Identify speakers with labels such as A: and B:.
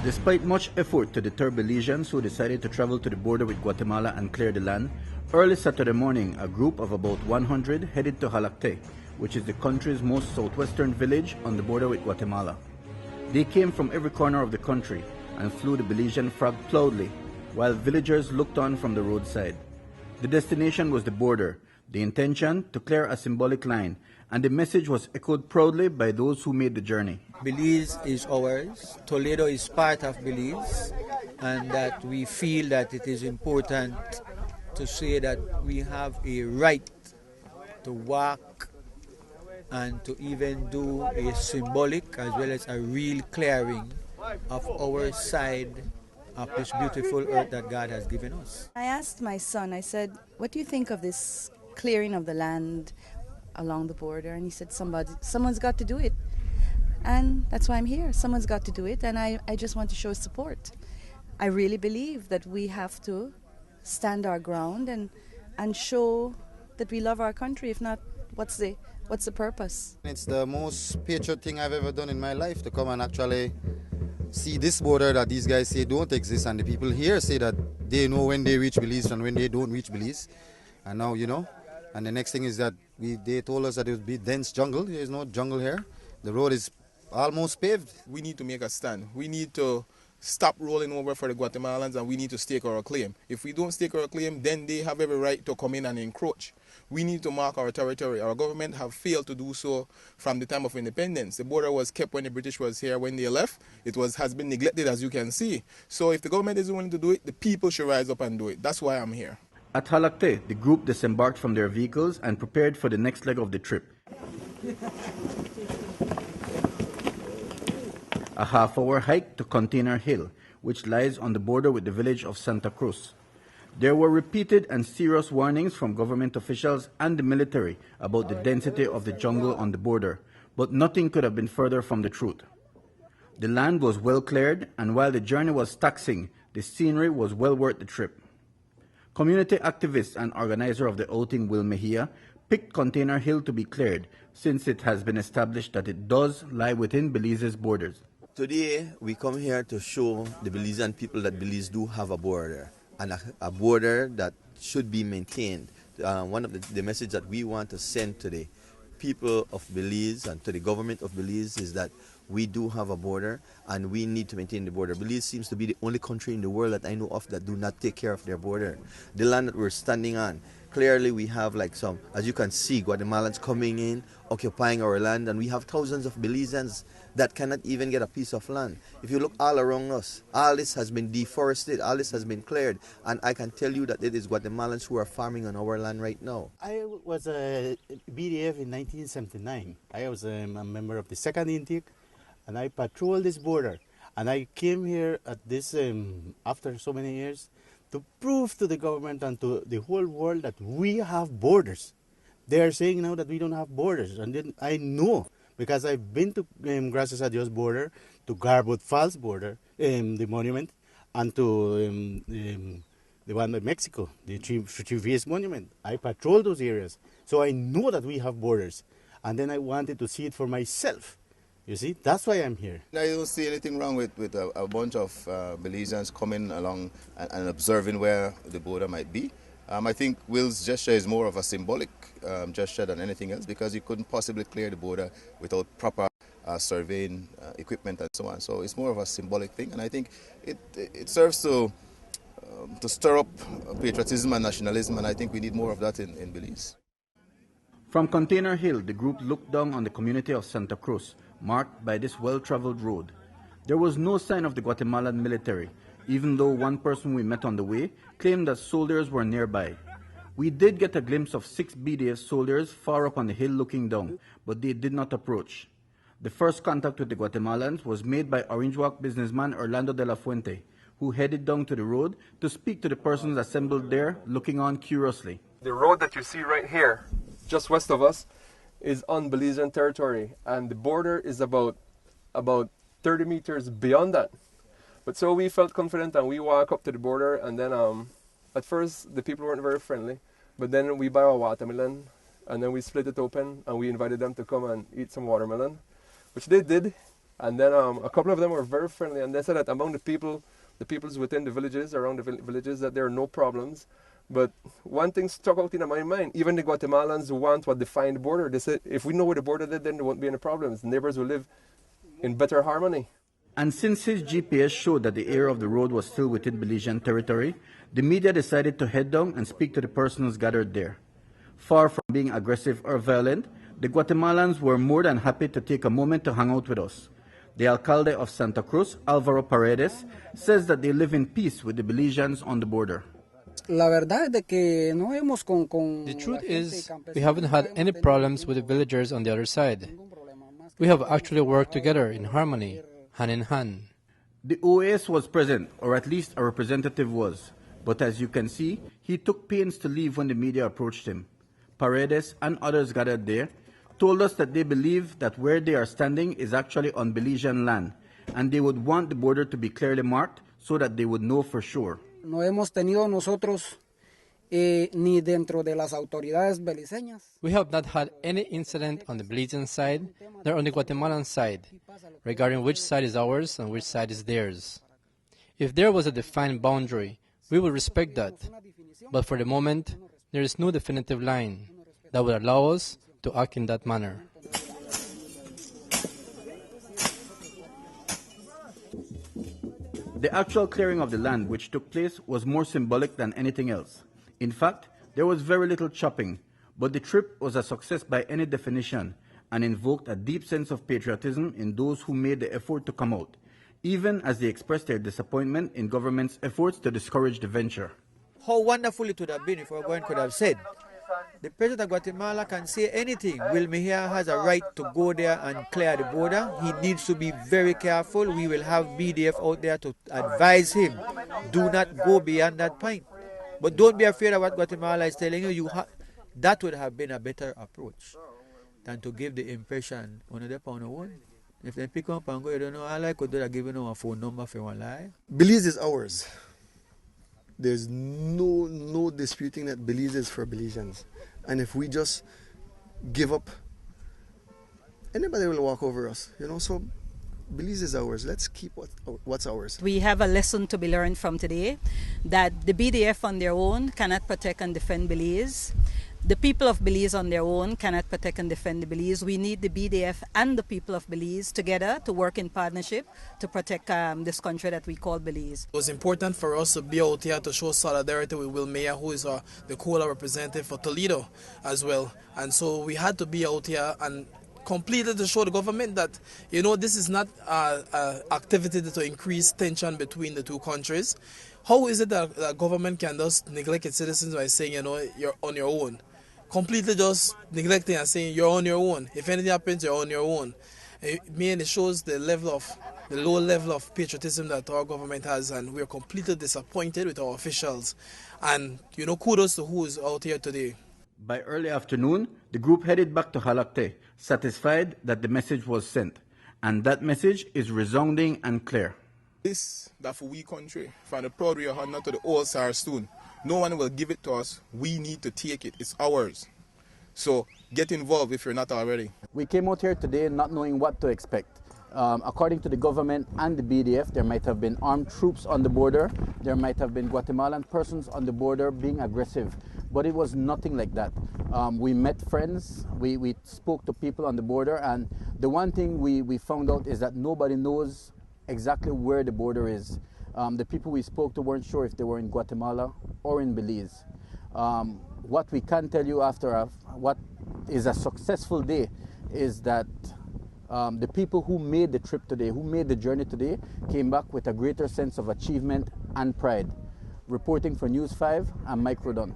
A: Despite much effort to deter Belizeans who decided to travel to the border with Guatemala and clear the land, early Saturday morning a group of about 100 headed to Jalacte, which is the country's most southwestern village on the border with Guatemala. They came from every corner of the country and flew the Belizean flag proudly, while villagers looked on from the roadside. The destination was the border, the intention to clear a symbolic line, and the message was echoed proudly by those who made the journey.
B: Belize is ours, Toledo is part of Belize, and that we feel that it is important to say that we have a right to walk and to even do a symbolic as well as a real clearing of our side of this beautiful earth that God has given us.
C: I asked my son, I said, what do you think of this clearing of the land along the border? And he said, someone's got to do it. And that's why I'm here. Someone's got to do it, and I just want to show support. I really believe that we have to stand our ground and show that we love our country. If not, what's the purpose?
D: It's the most patriot thing I've ever done in my life, to come and actually see this border that these guys say don't exist, and the people here say that they know when they reach Belize and when they don't reach Belize. And now, and the next thing is that they told us that it would be dense jungle. There is no jungle here. The road is almost paved.
E: We need to make a stand. We need to stop rolling over for the Guatemalans, and we need to stake our claim. If we don't stake our claim, then they have every right to come in and encroach. We need to mark our territory. Our government have failed to do so from the time of independence. The border was kept when the British was here. When they left, it has been neglected, as you can see. So if the government isn't willing to do it, the people should rise up and do it. That's why I'm here.
A: At Jalacte, the group disembarked from their vehicles and prepared for the next leg of the trip. A half-hour hike to Container Hill, which lies on the border with the village of Santa Cruz. There were repeated and serious warnings from government officials and the military about the density of the jungle on the border, but nothing could have been further from the truth. The land was well cleared, and while the journey was taxing, the scenery was well worth the trip. Community activist and organizer of the outing, Will Mejia, picked Container Hill to be cleared, since it has been established that it does lie within Belize's borders.
F: Today, we come here to show the Belizean people that Belize do have a border, and a border that should be maintained. One of the message that we want to send to the people of Belize and to the government of Belize is that we do have a border, and we need to maintain the border. Belize seems to be the only country in the world that I know of that do not take care of their border. The land that we're standing on, clearly we have some, as you can see, Guatemalans coming in, occupying our land, and we have thousands of Belizeans that cannot even get a piece of land. If you look all around us, all this has been deforested, all this has been cleared, and I can tell you that it is Guatemalans who are farming on our land right now.
G: I was a BDF in 1979. I was a member of the 2nd Intake, and I patrolled this border. And I came here at this, after so many years, to prove to the government and to the whole world that we have borders. They are saying now that we don't have borders, and then I know, because I've been to Gracias a Dios border, to Garwood Falls border, the monument, and to the one by Mexico, the Chivies monument. I patrol those areas, so I know that we have borders. And then I wanted to see it for myself. You see, that's why I'm here.
H: I don't see anything wrong with a bunch of Belizeans coming along and observing where the border might be. I think Will's gesture is more of a symbolic gesture than anything else, because you couldn't possibly clear the border without proper surveying equipment and so on. So it's more of a symbolic thing, and I think it serves to stir up patriotism and nationalism, and I think we need more of that in Belize.
A: From Container Hill, the group looked down on the community of Santa Cruz, marked by this well-traveled road. There was no sign of the Guatemalan military, even though one person we met on the way claimed that soldiers were nearby. We did get a glimpse of 6 BDF soldiers far up on the hill looking down, but they did not approach. The first contact with the Guatemalans was made by Orange Walk businessman Orlando de la Fuente, who headed down to the road to speak to the persons assembled there, looking on curiously.
I: The road that you see right here, just west of us, is on Belizean territory, and the border is about 30 meters beyond that. But so we felt confident, and we walk up to the border, and then at first the people weren't very friendly, but then we buy a watermelon, and then we split it open, and we invited them to come and eat some watermelon, which they did, And then a couple of them were very friendly, and they said that among the peoples within the villages, around the villages, that there are no problems. But one thing stuck out in my mind, even the Guatemalans want what define the border. They said, if we know where the border is, then there won't be any problems. The neighbors will live in better harmony.
A: And since his GPS showed that the area of the road was still within Belizean territory, the media decided to head down and speak to the persons gathered there. Far from being aggressive or violent, the Guatemalans were more than happy to take a moment to hang out with us. The alcalde of Santa Cruz, Alvaro Paredes, says that they live in peace with the Belizeans on the border.
J: The truth is, we haven't had any problems with the villagers on the other side. We have actually worked together in harmony, hand in hand.
A: The OAS was present, or at least a representative was. But as you can see, he took pains to leave when the media approached him. Paredes and others gathered there told us that they believe that where they are standing is actually on Belizean land, and they would want the border to be clearly marked so that they would know for sure.
J: No hemos tenido nosotros ni dentro de las autoridades beliceñas. We have not had any incident on the Belizean side, nor on the Guatemalan side, regarding which side is ours and which side is theirs. If there was a defined boundary, we would respect that. But for the moment, there is no definitive line that would allow us to act in that manner.
A: The actual clearing of the land which took place was more symbolic than anything else. In fact, there was very little chopping, but the trip was a success by any definition and invoked a deep sense of patriotism in those who made the effort to come out, even as they expressed their disappointment in government's efforts to discourage the venture.
B: How wonderful it would have been if our government could have said, the president of Guatemala can say anything. Will Mejia has a right to go there and clear the border. He needs to be very careful. We will have BDF out there to advise him. Do not go beyond that point. But don't be afraid of what Guatemala is telling you. That would have been a better approach than to give the impression on the pound of one. If they pick up and go, you don't know, all I could do is give you a phone number for one lie.
K: Belize is ours. There's no disputing that Belize is for Belizeans. And if we just give up, anybody will walk over us, so Belize is ours. Let's keep what's ours.
L: We have a lesson to be learned from today, that the BDF on their own cannot protect and defend Belize. The people of Belize on their own cannot protect and defend the Belize. We need the BDF and the people of Belize together to work in partnership to protect this country that we call Belize.
M: It was important for us to be out here to show solidarity with Will Mejia, who is the COLA representative for Toledo as well. And so we had to be out here and completely to show the government that, this is not an activity to increase tension between the two countries. How is it that the government can just neglect its citizens by saying, you're on your own? Completely just neglecting and saying you're on your own. If anything happens, you're on your own. It shows the low level of patriotism that our government has, and we're completely disappointed with our officials. And, kudos to who is out here today.
A: By early afternoon, the group headed back to Halakte, satisfied that the message was sent. And that message is resounding and clear.
E: This, that for we country, from the proud we are not to the old Sar Stone. No one will give it to us. We need to take it. It's ours. So get involved if you're not already.
A: We came out here today not knowing what to expect. According to the government and the BDF, there might have been armed troops on the border. There might have been Guatemalan persons on the border being aggressive. But it was nothing like that. We met friends. We spoke to people on the border. And the one thing we found out is that nobody knows exactly where the border is. The people we spoke to weren't sure if they were in Guatemala or in Belize. What we can tell you after what is a successful day is that the people who made the trip today, who made the journey today, came back with a greater sense of achievement and pride. Reporting for News 5, I'm Mike Rodon.